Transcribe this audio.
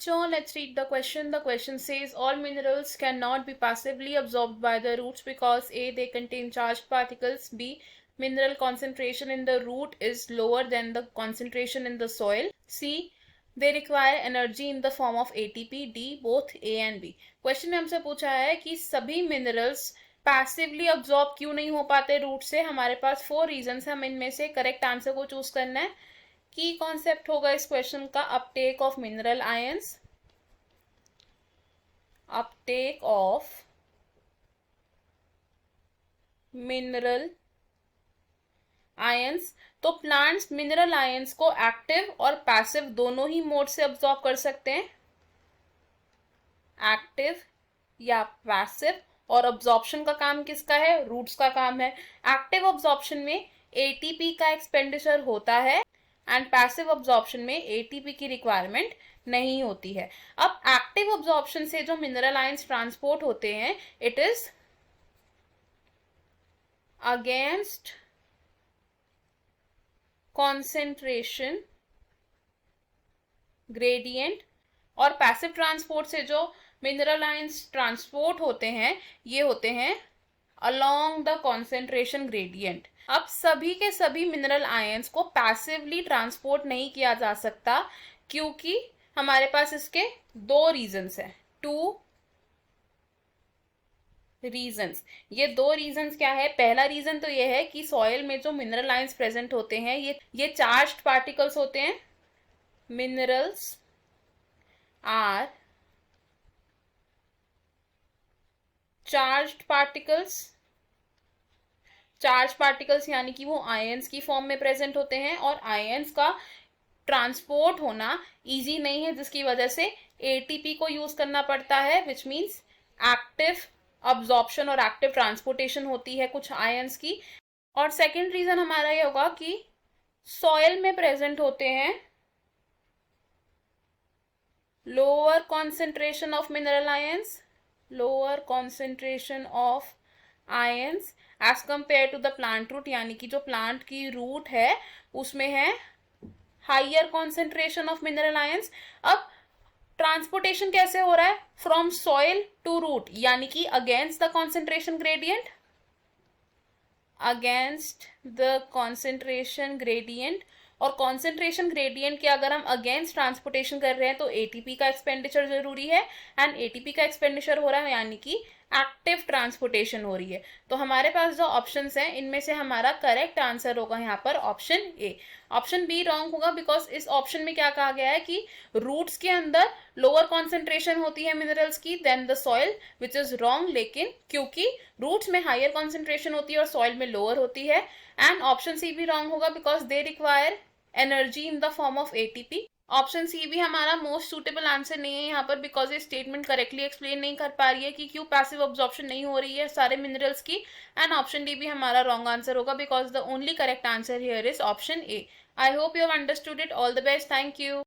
बच्चों, let's read the question. The question says all minerals cannot be passively absorbed by the roots because A, they contain charged particles, B, mineral concentration in the root is lower than the concentration in the soil, C, they require energy in the form of ATP, D, both A and B. Question में हमसे पूछा है कि सभी minerals passively absorb क्यों नहीं हो पाते रूट से. हमारे पास 4 रीजंस हैं, हम इनमें से करेक्ट आंसर को चूज करना है. की कॉन्सेप्ट होगा इस क्वेश्चन का Uptake of mineral ions. Uptake of mineral ions. तो प्लांट्स मिनरल आयंस को एक्टिव और पैसिव दोनों ही मोड से अब्सॉर्ब कर सकते हैं, एक्टिव या पैसिव. और अब्जॉर्प्शन का काम किसका है? रूट्स का काम है. एक्टिव अब्जॉर्प्शन में एटीपी का एक्सपेंडिचर होता है एंड पैसिव अब्जॉर्प्शन में एटीपी की रिक्वायरमेंट नहीं होती है. अब एक्टिव अब्जॉर्प्शन से जो मिनरल आयंस ट्रांसपोर्ट होते हैं, it is against concentration gradient. और पैसिव ट्रांसपोर्ट से जो मिनरल आयंस ट्रांसपोर्ट होते हैं, ये होते हैं अलोंग द कॉन्सेंट्रेशन ग्रेडियंट. अब सभी के सभी मिनरल आयंस को पैसिवली ट्रांसपोर्ट नहीं किया जा सकता क्योंकि हमारे पास इसके 2 रीजंस हैं. 2 रीजंस. ये 2 रीजंस क्या है? पहला रीजन तो ये है कि सॉइल में जो मिनरल आयंस प्रेजेंट होते हैं, ये चार्ज्ड पार्टिकल्स होते हैं. Minerals are charged particles. Charge particles यानी कि वो आयंस की फॉर्म में प्रेजेंट होते हैं और आयंस का ट्रांसपोर्ट होना इजी नहीं है, जिसकी वजह से एटीपी को यूज करना पड़ता है, विच मीन्स एक्टिव अब्जॉर्प्शन और एक्टिव ट्रांसपोर्टेशन होती है कुछ आयंस की. और सेकेंड रीजन हमारा ये होगा कि सॉइल में प्रेजेंट होते हैं lower concentration of mineral ions, lower concentration of ions as compare to the plant root. यानी कि जो प्लांट की रूट है उसमें है higher concentration of mineral ions. अब ट्रांसपोर्टेशन कैसे हो रहा है? फ्रॉम सॉइल टू रूट, यानी कि against the concentration gradient, against the concentration gradient. और कॉन्सेंट्रेशन ग्रेडियंट के अगर हम अगेंस्ट ट्रांसपोर्टेशन कर रहे हैं तो एटीपी का एक्सपेंडिचर जरूरी है एंड एटीपी का एक्सपेंडिचर हो रहा है यानी कि एक्टिव ट्रांसपोर्टेशन हो रही है. तो हमारे पास जो ऑप्शंस हैं इनमें से हमारा करेक्ट आंसर होगा यहाँ पर option A. Option be wrong होगा बिकॉज इस ऑप्शन में क्या कहा गया है कि रूट्स के अंदर लोअर कॉन्सेंट्रेशन होती है मिनरल्स की than the soil, which is wrong. लेकिन क्योंकि रूट्स में हायर कॉन्सेंट्रेशन होती है और सॉइल में लोअर होती है. एंड ऑप्शन सी भी रॉन्ग होगा because they require energy in the form of ATP. Option C भी हमारा मोस्ट सूटेबल आंसर नहीं है यहाँ पर बिकॉज ये स्टेटमेंट करेक्टली एक्सप्लेन नहीं कर पा रही है कि क्यों पैसिव अब्जॉर्प्शन नहीं हो रही है सारे मिनरल्स की. एंड ऑप्शन डी भी हमारा रॉन्ग आंसर होगा because the only correct answer here is option A. I hope you have understood it. All the best. Thank you.